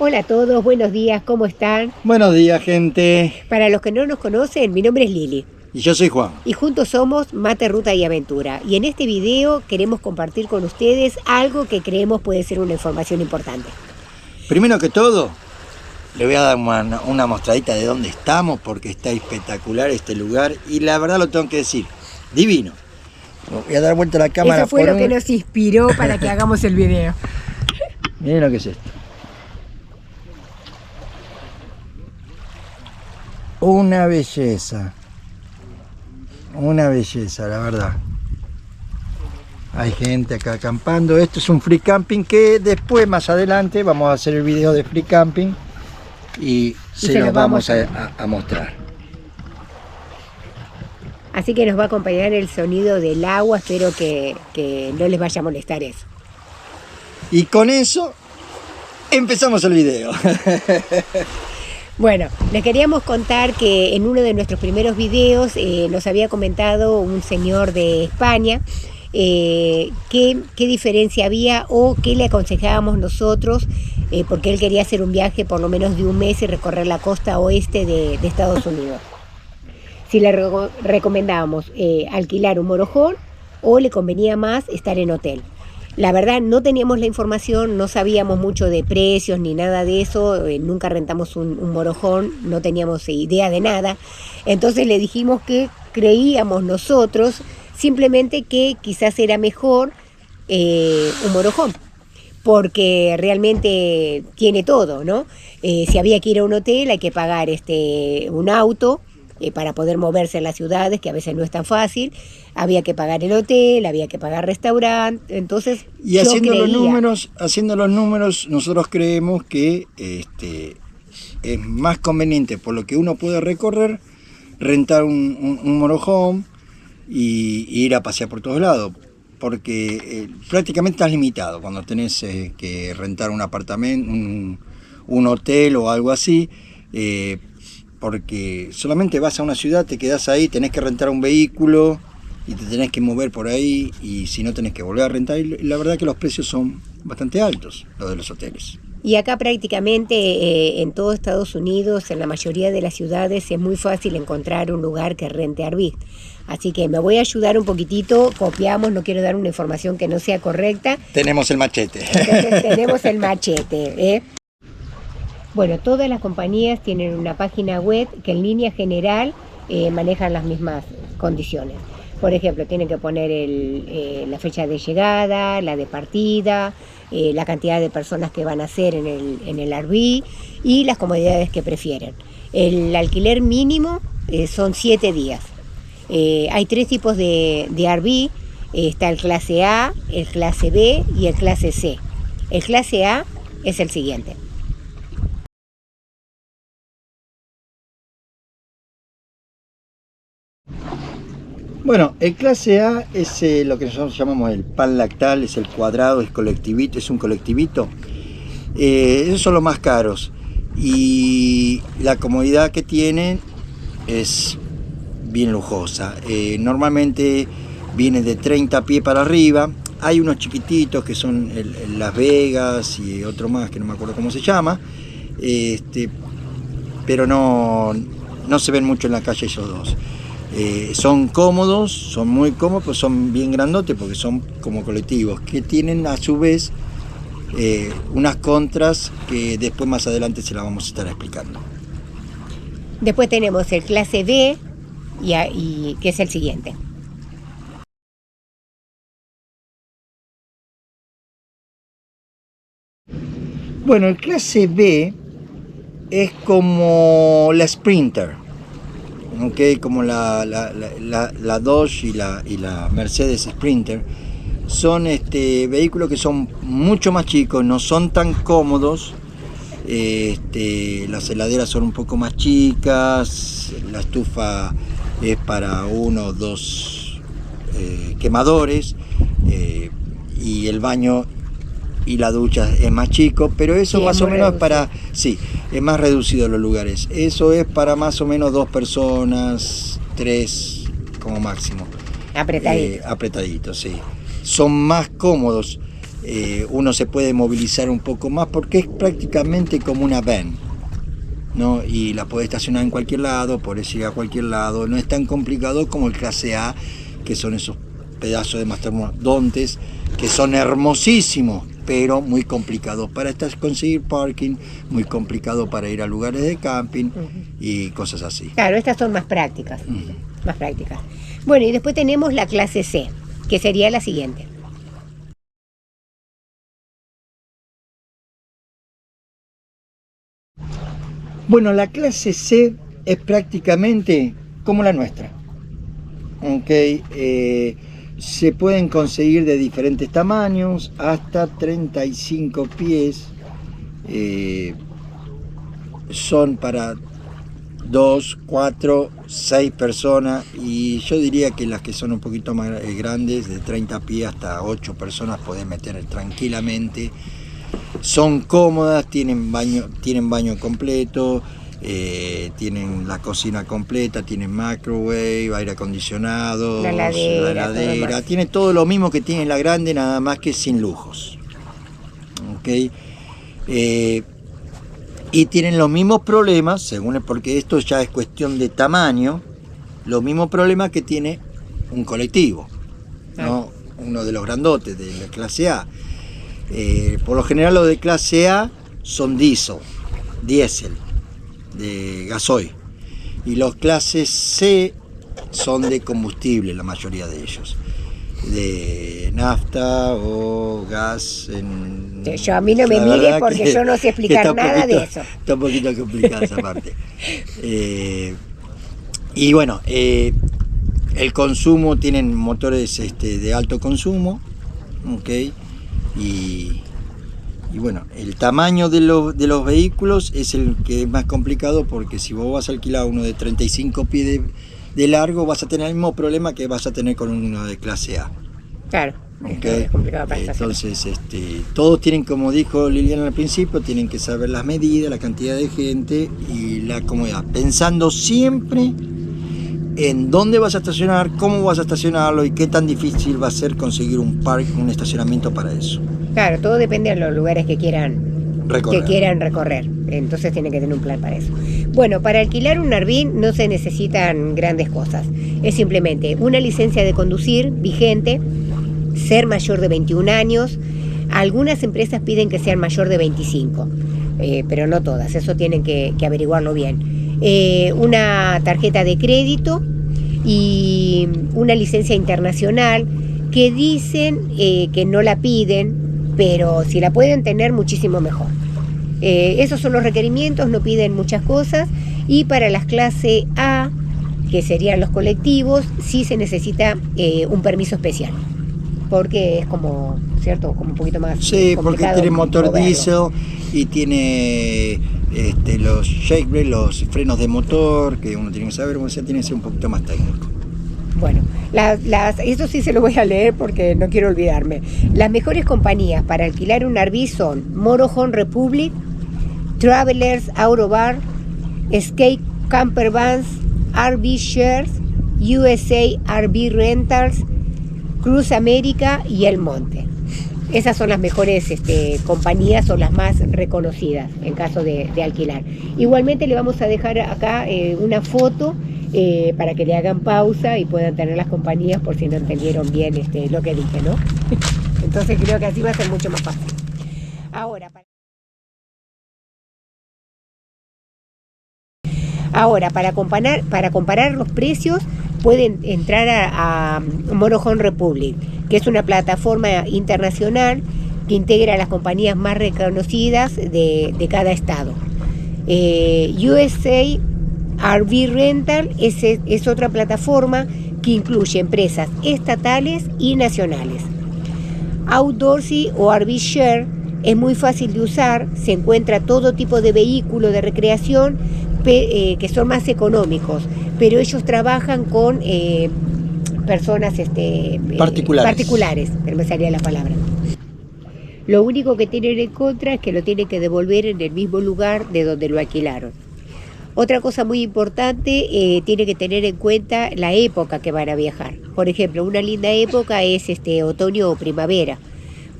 Hola a todos, buenos días, ¿cómo están? Buenos días, gente. Para los que no nos conocen, mi nombre es Lili Y yo soy Juan. y juntos somos Mate, Ruta y Aventura. Y en este video queremos compartir con ustedes algo que creemos puede ser una información importante. Primero que todo, le voy a dar una mostradita de dónde estamos, porque está espectacular este lugar. Y la verdad lo tengo que decir, divino. Voy a dar vuelta a la cámara. Eso fue lo que nos inspiró para que hagamos el video. Miren lo que es esto. Una belleza, la verdad. Hay gente acá acampando. Esto es un free camping que después, más adelante, vamos a hacer el video de free camping y se los vamos a mostrar. Así que nos va a acompañar el sonido del agua, espero que no les vaya a molestar eso. Y con eso empezamos el video. Bueno, les queríamos contar que en uno de nuestros primeros videos nos había comentado un señor de España qué diferencia había o qué le aconsejábamos nosotros, porque él quería hacer un viaje por lo menos de un mes y recorrer la costa oeste de Estados Unidos. Si le recomendábamos alquilar un motorhome o le convenía más estar en hotel. La verdad no teníamos la información, no sabíamos mucho de precios ni nada de eso, nunca rentamos un motorhome, no teníamos idea de nada. Entonces le dijimos que creíamos nosotros simplemente que quizás era mejor un motorhome, porque realmente tiene todo, ¿no? Si había que ir a un hotel hay que pagar un auto, para poder moverse en las ciudades, que a veces no es tan fácil, había que pagar el hotel, había que pagar restaurante, entonces y haciendo los números, nosotros creemos que es más conveniente, por lo que uno puede recorrer, rentar un motorhome y ir a pasear por todos lados, porque prácticamente estás limitado cuando tenés que rentar un apartamento, un hotel o algo así, porque solamente vas a una ciudad, te quedás ahí, tenés que rentar un vehículo y te tenés que mover por ahí, y si no tenés que volver a rentar, y la verdad que los precios son bastante altos, los de los hoteles. Y acá prácticamente en todo Estados Unidos, en la mayoría de las ciudades, es muy fácil encontrar un lugar que rente Airbnb. Así que me voy a ayudar un poquitito, copiamos, no quiero dar una información que no sea correcta. Tenemos el machete. Entonces tenemos el machete, Bueno, todas las compañías tienen una página web que en línea general manejan las mismas condiciones. Por ejemplo, tienen que poner la fecha de llegada, la de partida, la cantidad de personas que van a ser en el RV y las comodidades que prefieren. El alquiler mínimo son 7 días. Hay 3 tipos de RV, está el clase A, el clase B y el clase C. El clase A es el siguiente. Bueno, el clase A es lo que nosotros llamamos el pan lactal, es el cuadrado, es colectivito, es un colectivito. Esos son los más caros y la comodidad que tienen es bien lujosa. Normalmente viene de 30 pies para arriba. Hay unos chiquititos que son el Las Vegas y otro más que no me acuerdo cómo se llama, pero no se ven mucho en la calle esos dos. Son cómodos, son muy cómodos, pues son bien grandotes porque son como colectivos, que tienen a su vez unas contras que después más adelante se las vamos a estar explicando. Después tenemos el clase B, y que es el siguiente. Bueno, el clase B es como la Sprinter, ¿okay? Como la Dodge y la Mercedes Sprinter. Son vehículos que son mucho más chicos, no son tan cómodos. Las heladeras son un poco más chicas, la estufa es para 1 o 2 quemadores, y el baño y la ducha es más chico, pero eso sí, más o menos es para, sí, es más reducido los lugares. Eso es para más o menos 2 personas, 3 como máximo. Apretaditos. Apretaditos, sí. Son más cómodos. uno se puede movilizar un poco más porque es prácticamente como una van, ¿no? Y la podés estacionar en cualquier lado, podés ir a cualquier lado, no es tan complicado como el clase A, que son esos pedazos de mastodontes que son hermosísimos, pero muy complicados para conseguir parking, muy complicado para ir a lugares de camping y cosas así. Claro, estas son más prácticas, más prácticas. Bueno, y después tenemos la clase C, que sería la siguiente. Bueno, la clase C es prácticamente como la nuestra. Okay, se pueden conseguir de diferentes tamaños, hasta 35 pies. Son para 2, 4, 6 personas, y yo diría que las que son un poquito más grandes, de 30 pies hasta 8 personas, pueden meter tranquilamente. Son cómodas, tienen baño completo, tienen la cocina completa, tienen microwave, aire acondicionado, la heladera, tiene todo lo mismo que tiene la grande, nada más que sin lujos. ¿Okay? Y tienen los mismos problemas, porque esto ya es cuestión de tamaño, los mismos problemas que tiene un colectivo, ¿no? Uno de los grandotes de la clase A. Por lo general los de clase A son diésel, de gasoil, y los clases C son de combustible, la mayoría de ellos, de nafta o gas. Yo a mí no me mire porque yo no sé explicar nada de eso. Está un poquito complicada esa parte. Y bueno, el consumo, tienen motores de alto consumo, ¿okay? Y bueno, el tamaño de los vehículos es el que es más complicado, porque si vos vas a alquilar uno de 35 pies de largo, vas a tener el mismo problema que vas a tener con uno de clase A. Claro, ¿Okay? es complicado para Entonces, todos tienen, como dijo Liliana al principio, tienen que saber las medidas, la cantidad de gente y la comodidad, pensando siempre en dónde vas a estacionar, cómo vas a estacionarlo y qué tan difícil va a ser conseguir un estacionamiento para eso. Claro, todo depende de los lugares que quieran recorrer. Entonces tienen que tener un plan para eso. Bueno, para alquilar un RV no se necesitan grandes cosas. Es simplemente una licencia de conducir vigente, ser mayor de 21 años. Algunas empresas piden que sean mayor de 25, pero no todas. Eso tienen que averiguarlo bien. Una tarjeta de crédito y una licencia internacional, que dicen que no la piden, pero si la pueden tener, muchísimo mejor. Esos son los requerimientos, no piden muchas cosas. Y para las clase A, que serían los colectivos, sí se necesita un permiso especial, porque es como, ¿cierto? Como un poquito más complicado. Porque tiene motor diésel y tiene los shake brake, los frenos de motor, que uno tiene que saber, o sea, tiene que ser un poquito más técnico. Bueno, eso sí se lo voy a leer porque no quiero olvidarme. Las mejores compañías para alquilar un RV son Motorhome Republic, Travelers Autobar, Escape Camper Vans, RV Shares, USA RV Rentals, Cruz América y El Monte. Esas son las mejores compañías, son las más reconocidas en caso de alquilar. Igualmente le vamos a dejar acá una foto para que le hagan pausa y puedan tener las compañías, por si no entendieron bien lo que dije, ¿no? Entonces creo que así va a ser mucho más fácil. Ahora, para comparar los precios, pueden entrar a Motorhome Republic, que es una plataforma internacional que integra a las compañías más reconocidas de cada estado. USA RV Rental es otra plataforma que incluye empresas estatales y nacionales. Outdoorsy o RV Share es muy fácil de usar, se encuentra todo tipo de vehículos de recreación que son más económicos, pero ellos trabajan con personas particulares, pero me salía la palabra. Lo único que tienen en contra es que lo tienen que devolver en el mismo lugar de donde lo alquilaron. Otra cosa muy importante, tiene que tener en cuenta la época que van a viajar. Por ejemplo, una linda época es otoño o primavera,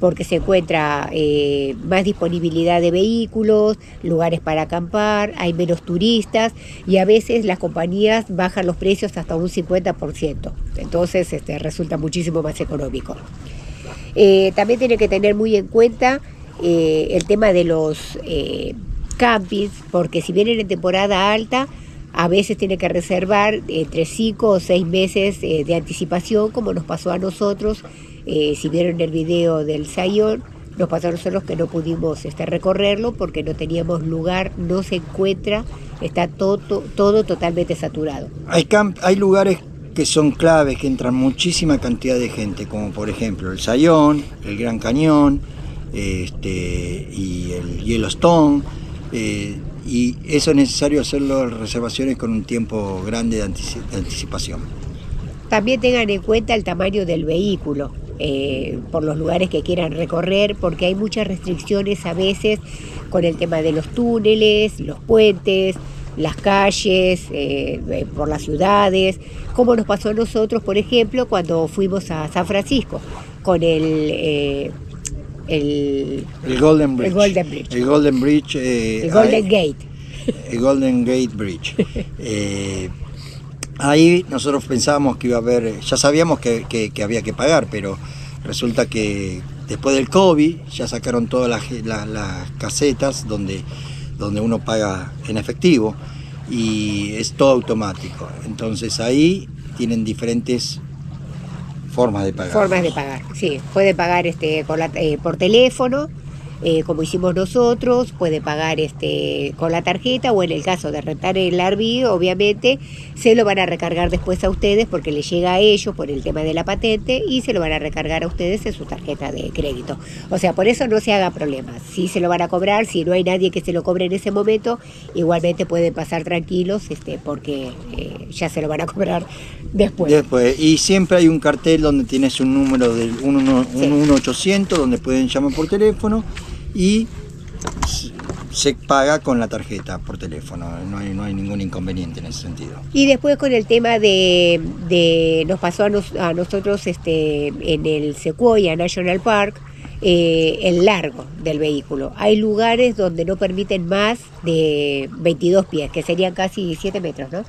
porque se encuentra más disponibilidad de vehículos, lugares para acampar, hay menos turistas y a veces las compañías bajan los precios hasta un 50%, entonces resulta muchísimo más económico. También tiene que tener muy en cuenta el tema de los campings, porque si vienen en temporada alta, a veces tiene que reservar entre 5 o 6 meses de anticipación, como nos pasó a nosotros. Si vieron el video del Sayón, nos pasó a nosotros que no pudimos recorrerlo porque no teníamos lugar, no se encuentra, está todo totalmente saturado. Hay lugares que son claves, que entran muchísima cantidad de gente, como por ejemplo el Sayón, el Gran Cañón, y el Yellowstone, y eso es necesario hacerlo reservaciones con un tiempo grande de anticipación. También tengan en cuenta el tamaño del vehículo, por los lugares que quieran recorrer, porque hay muchas restricciones a veces con el tema de los túneles, los puentes, las calles, por las ciudades, como nos pasó a nosotros, por ejemplo, cuando fuimos a San Francisco con el Golden Bridge. El Golden Bridge. El Golden Bridge. El Golden Gate. El Golden Gate Bridge. Ahí nosotros pensábamos que iba a haber, ya sabíamos que había que pagar, pero resulta que después del COVID ya sacaron todas las casetas donde uno paga en efectivo y es todo automático. Entonces ahí tienen diferentes formas de pagar. Formas de pagar, sí. Puede pagar por teléfono, como hicimos nosotros, puede pagar con la tarjeta, o en el caso de rentar el RV, obviamente se lo van a recargar después a ustedes porque les llega a ellos por el tema de la patente y se lo van a recargar a ustedes en su tarjeta de crédito. O sea, por eso no se haga problemas. Si se lo van a cobrar, si no hay nadie que se lo cobre en ese momento, igualmente pueden pasar tranquilos porque ya se lo van a cobrar después. Y siempre hay un cartel donde tienes un número del 1-800 donde pueden llamar por teléfono y se paga con la tarjeta por teléfono, no hay ningún inconveniente en ese sentido. Y después con el tema nos pasó a nosotros en el Sequoia National Park, el largo del vehículo. Hay lugares donde no permiten más de 22 pies, que serían casi 7 metros, ¿no?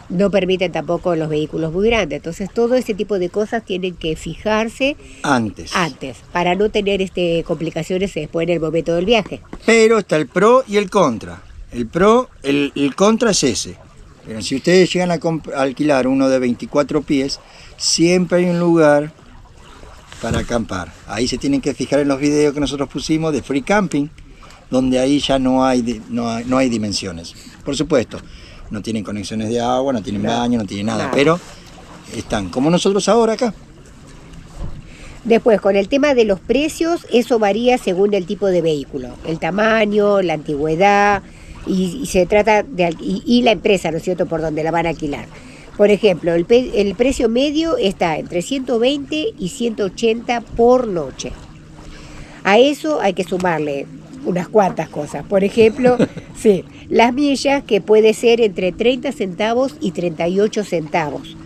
No permiten tampoco los vehículos muy grandes. Entonces todo ese tipo de cosas tienen que fijarse antes para no tener complicaciones después en el momento del viaje. Pero está el pro y el contra. El contra es ese. Pero si ustedes llegan a alquilar uno de 24 pies, siempre hay un lugar para acampar. Ahí se tienen que fijar en los videos que nosotros pusimos de free camping, donde ahí ya no hay dimensiones. Por supuesto, no tienen conexiones de agua, no tienen baño, no tienen nada, pero están como nosotros ahora acá. Después, con el tema de los precios, eso varía según el tipo de vehículo, el tamaño, la antigüedad, y se trata y la empresa, ¿no es cierto?, por donde la van a alquilar. Por ejemplo, el precio medio está entre 120 y 180 por noche. A eso hay que sumarle unas cuantas cosas. Por ejemplo, sí, las millas, que puede ser entre 30 centavos y 38 centavos.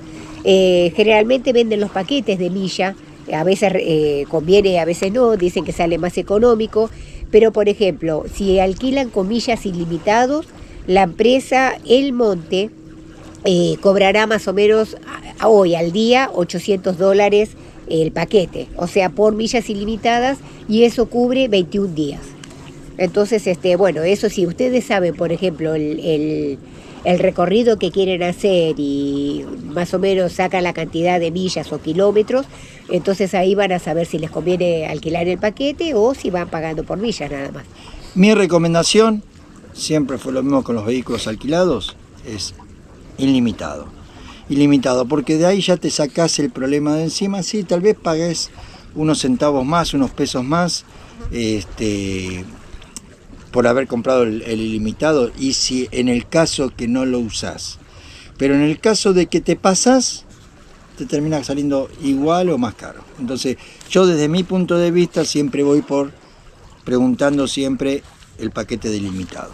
Generalmente venden los paquetes de milla, a veces conviene, a veces no, dicen que sale más económico, pero por ejemplo, si alquilan con millas ilimitados, la empresa El Monte cobrará más o menos hoy al día $800 el paquete, o sea, por millas ilimitadas, y eso cubre 21 días. Entonces, bueno, eso si ustedes saben, por ejemplo, el recorrido que quieren hacer y más o menos sacan la cantidad de millas o kilómetros, entonces ahí van a saber si les conviene alquilar el paquete o si van pagando por millas nada más. Mi recomendación, siempre fue lo mismo con los vehículos alquilados, es ilimitado, porque de ahí ya te sacás el problema de encima. Sí, tal vez pagues unos centavos más, unos pesos más, por haber comprado el ilimitado, y si en el caso que no lo usás, pero en el caso de que te pasás, te termina saliendo igual o más caro. Entonces yo desde mi punto de vista siempre voy preguntando siempre el paquete de ilimitado.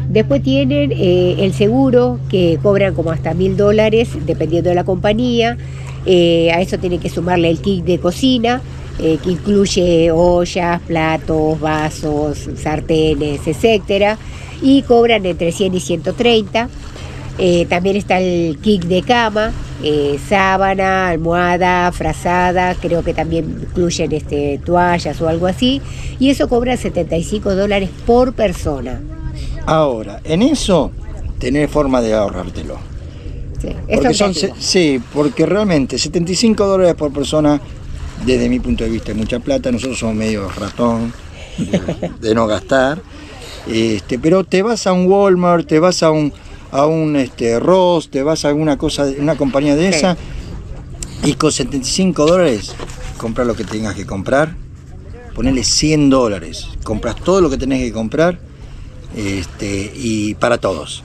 Después tienen el seguro, que cobran como hasta $1.000 dependiendo de la compañía. A eso tienen que sumarle el kit de cocina, que incluye ollas, platos, vasos, sartenes, etcétera, y cobran entre 100 y 130. También está el kit de cama, sábana, almohada, frazada, creo que también incluyen toallas o algo así, y eso cobra $75 por persona. Ahora, en eso tenés forma de ahorrártelo. Sí, sí, porque realmente $75 por persona, desde mi punto de vista, es mucha plata. Nosotros somos medio ratón de no gastar. Pero te vas a un Walmart, te vas a un Ross, te vas a alguna cosa, una compañía de esa, y con $75 compras lo que tengas que comprar, ponele $100, compras todo lo que tenés que comprar, y para todos,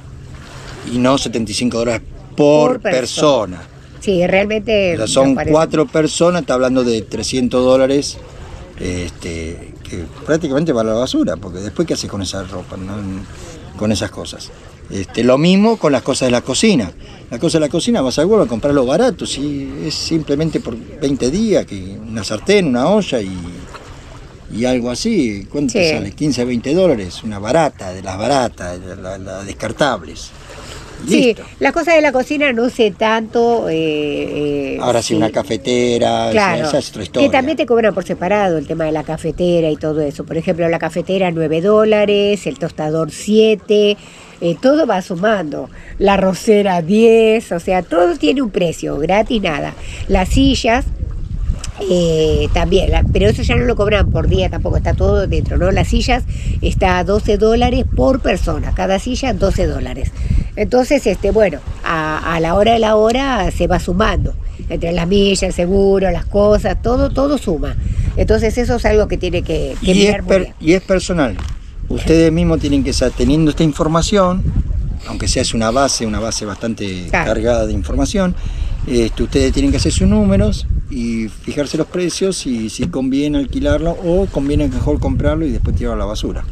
y no $75 por persona. Sí, realmente. O sea, son 4 personas, está hablando de $300, que prácticamente va a la basura, porque después ¿qué haces con esa ropa, no? Con esas cosas? Lo mismo con las cosas de la cocina. Las cosas de la cocina vas a Walmart a comprarlo barato, si es simplemente por 20 días, que una sartén, una olla y algo así. ¿Cuánto te sale? 15 a $20, una barata, de las baratas, las descartables. Listo. Sí, las cosas de la cocina no sé tanto. Ahora sí, una cafetera, claro, esa es otra historia. Que también te cobran por separado el tema de la cafetera y todo eso. Por ejemplo, la cafetera $9, el tostador 7, todo va sumando. La arrocera 10, o sea, todo tiene un precio, gratis nada. Las sillas también, pero eso ya no lo cobran por día, tampoco está todo dentro, ¿no? Las sillas está a $12 por persona, cada silla $12. Entonces, bueno, a la hora de la hora se va sumando, entre las millas, el seguro, las cosas, todo suma. Entonces eso es algo que tiene que mirar muy bien. Y es personal. Ustedes mismos tienen que estar teniendo esta información, aunque sea es una base bastante cargada de información. Ustedes tienen que hacer sus números y fijarse los precios y si conviene alquilarlo o conviene mejor comprarlo y después tirarlo a la basura.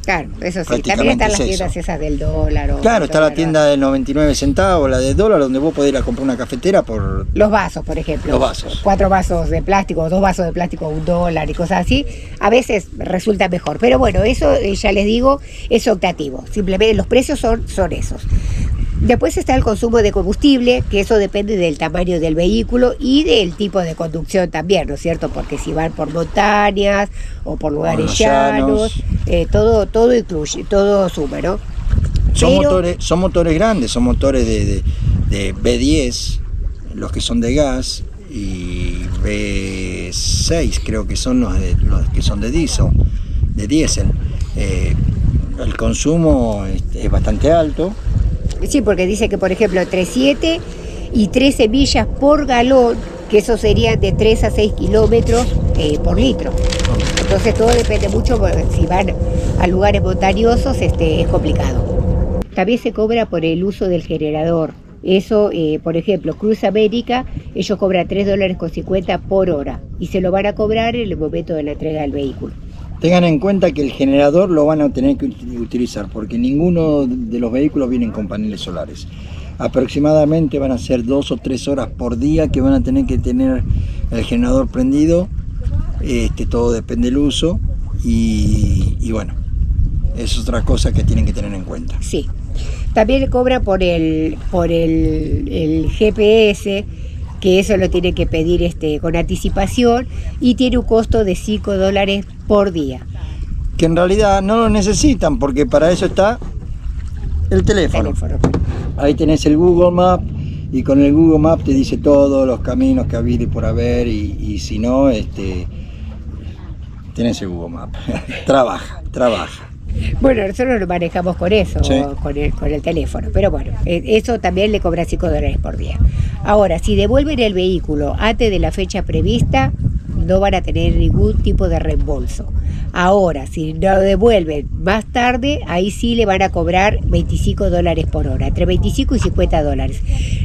Claro, eso sí. También están las tiendas esas del dólar. Claro, está la tienda del 99 centavos, la del dólar, donde vos podés ir a comprar una cafetera por... Los vasos, por ejemplo. Los vasos. 4 vasos de plástico, 2 vasos de plástico, $1 y cosas así. A veces resulta mejor. Pero bueno, eso ya les digo, es optativo. Simplemente los precios son esos. Después está el consumo de combustible, que eso depende del tamaño del vehículo y del tipo de conducción también, ¿no es cierto? Porque si van por montañas o por lugares llanos, todo incluye, todo suma, ¿no? Son motores grandes, son motores de B10, los que son de gas, y B6 creo que son los que son de diésel. El consumo es bastante alto. Sí, porque dice que, por ejemplo, entre 7 y 13 millas por galón, que eso sería de 3 a 6 kilómetros por litro. Entonces todo depende mucho, si van a lugares montañosos es complicado. También se cobra por el uso del generador. Eso, por ejemplo, Cruz América, ellos cobran $3.50 por hora y se lo van a cobrar en el momento de la entrega del vehículo. Tengan en cuenta que el generador lo van a tener que utilizar porque ninguno de los vehículos vienen con paneles solares. Aproximadamente van a ser 2 o 3 horas por día que van a tener que tener el generador prendido. Todo depende del uso y bueno, es otra cosa que tienen que tener en cuenta. Sí, también le cobra por el GPS, que eso lo tiene que pedir con anticipación y tiene un costo de $5 por día. Que en realidad no lo necesitan porque para eso está el teléfono. Ahí tenés el Google Maps y con el Google Maps te dice todos los caminos que había por haber y si no, tenés el Google Maps. Trabaja. Bueno, nosotros lo manejamos con eso, sí, con el teléfono, pero bueno, eso también le cobra $5 por día. Ahora, si devuelven el vehículo antes de la fecha prevista, no van a tener ningún tipo de reembolso. Ahora, si lo devuelven más tarde, ahí sí le van a cobrar $25 por hora, entre $25 y $50.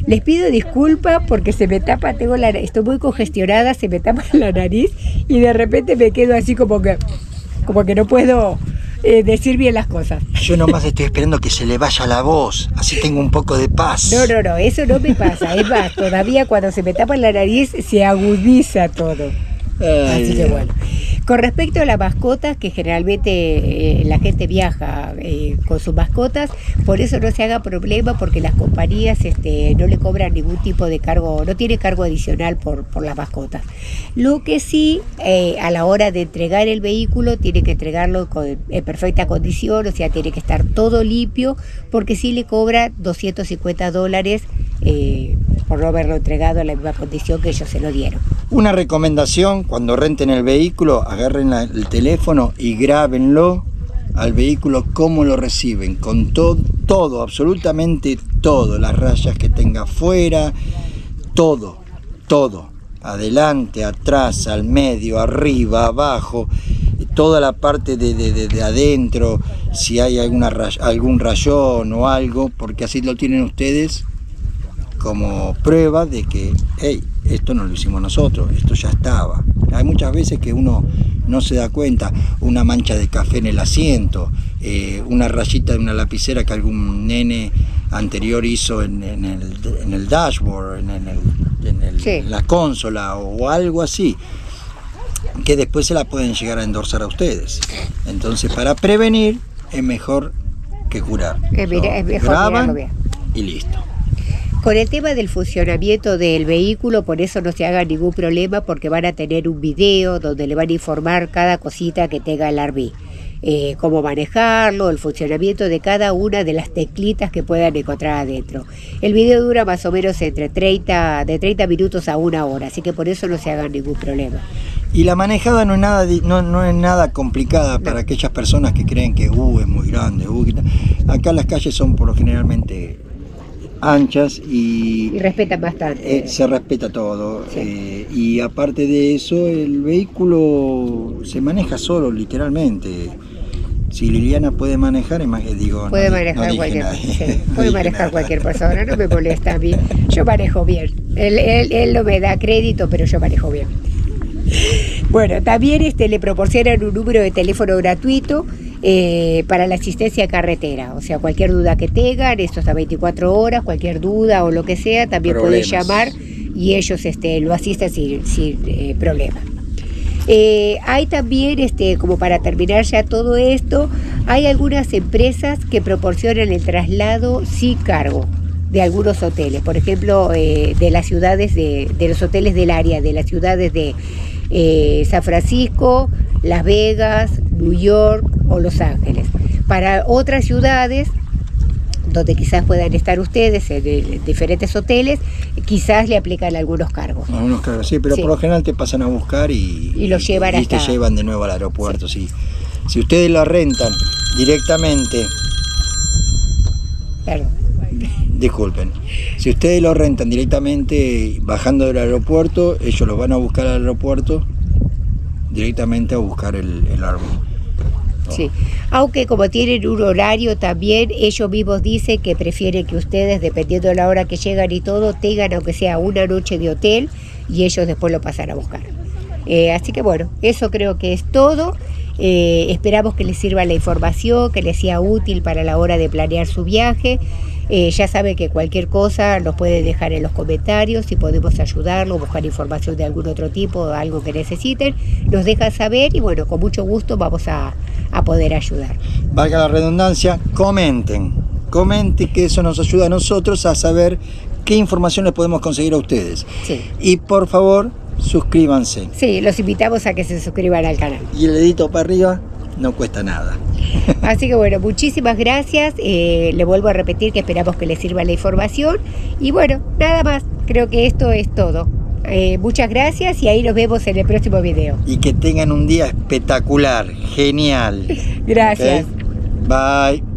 Les pido disculpas porque se me tapa, estoy muy congestionada, se me tapa la nariz y de repente me quedo así como que no puedo decir bien las cosas. Yo nomás estoy esperando que se le vaya la voz, así tengo un poco de paz. No, eso no me pasa. Es más, todavía cuando se me tapa la nariz se agudiza todo. Así que bueno. Con respecto a las mascotas, que generalmente la gente viaja con sus mascotas, por eso no se haga problema, porque las compañías no le cobran ningún tipo de cargo, no tiene cargo adicional por las mascotas. Lo que sí, a la hora de entregar el vehículo, tiene que entregarlo en perfecta condición, o sea, tiene que estar todo limpio, porque sí le cobra $250 por no haberlo entregado en la misma condición que ellos se lo dieron. Una recomendación: cuando renten el vehículo, agarren el teléfono y grábenlo al vehículo cómo lo reciben, con todo, absolutamente todo, las rayas que tenga afuera, todo, adelante, atrás, al medio, arriba, abajo, toda la parte de adentro, si hay algún rayón o algo, porque así lo tienen ustedes como prueba de que, hey, esto no lo hicimos nosotros, esto ya estaba. Hay muchas veces que uno no se da cuenta, una mancha de café en el asiento, una rayita de una lapicera que algún nene anterior hizo en el dashboard, Sí. en la consola o algo así, que después se la pueden llegar a endorsar a ustedes. Entonces, para prevenir es mejor que curar. Es mejor Graban mirarlo bien. y listo. Con el tema del funcionamiento del vehículo, por eso no se haga ningún problema, porque van a tener un video donde le van a informar cada cosita que tenga el RV. Cómo manejarlo, el funcionamiento de cada una de las teclitas que puedan encontrar adentro. El video dura más o menos de 30 minutos a 1 hora, así que por eso no se hagan ningún problema. Y la manejada no es nada complicada para aquellas personas que creen que es muy grande. Acá las calles son por lo generalmente anchas y respetan bastante. Se respeta todo. Sí. Y aparte de eso, el vehículo se maneja solo, literalmente. Si Liliana puede manejar, puede manejar cualquier persona, no me molesta a mí. Yo manejo bien. Él no me da crédito, pero yo manejo bien. Bueno, también le proporcionan un número de teléfono gratuito para la asistencia carretera. O sea, cualquier duda que tengan, esto está 24 horas, cualquier duda o lo que sea, también pueden llamar y ellos lo asisten sin problema. Hay también, como para terminar ya todo esto, hay algunas empresas que proporcionan el traslado sin cargo de algunos hoteles, por ejemplo, de las ciudades, de los hoteles del área, de las ciudades de San Francisco, Las Vegas, New York o Los Ángeles. Para otras ciudades, donde quizás puedan estar ustedes en diferentes hoteles, quizás le aplican algunos cargos. Algunos cargos, sí, pero sí, por lo general te pasan a buscar y los llevan y te llevan de nuevo al aeropuerto. Sí. Si ustedes lo rentan directamente, perdón, disculpen, si ustedes lo rentan directamente bajando del aeropuerto, ellos los van a buscar al aeropuerto directamente a buscar el árbol. Sí, aunque como tienen un horario también, ellos mismos dicen que prefieren que ustedes, dependiendo de la hora que llegan y todo, tengan aunque sea una noche de hotel y ellos después lo pasan a buscar. Así que bueno, eso creo que es todo. Esperamos que les sirva la información, que les sea útil para la hora de planear su viaje. Ya saben que cualquier cosa los puede dejar en los comentarios, si podemos ayudarlos, buscar información de algún otro tipo o algo que necesiten, nos dejan saber y bueno, con mucho gusto vamos a poder ayudar. Valga la redundancia, comenten que eso nos ayuda a nosotros a saber qué información les podemos conseguir a ustedes. Sí. Y por favor, suscríbanse. Sí, los invitamos a que se suscriban al canal. Y el dedito para arriba no cuesta nada. Así que bueno, muchísimas gracias. Le vuelvo a repetir que esperamos que les sirva la información. Y bueno, nada más. Creo que esto es todo. Muchas gracias y ahí nos vemos en el próximo video. Y que tengan un día espectacular, genial. Gracias. ¿Okay? Bye.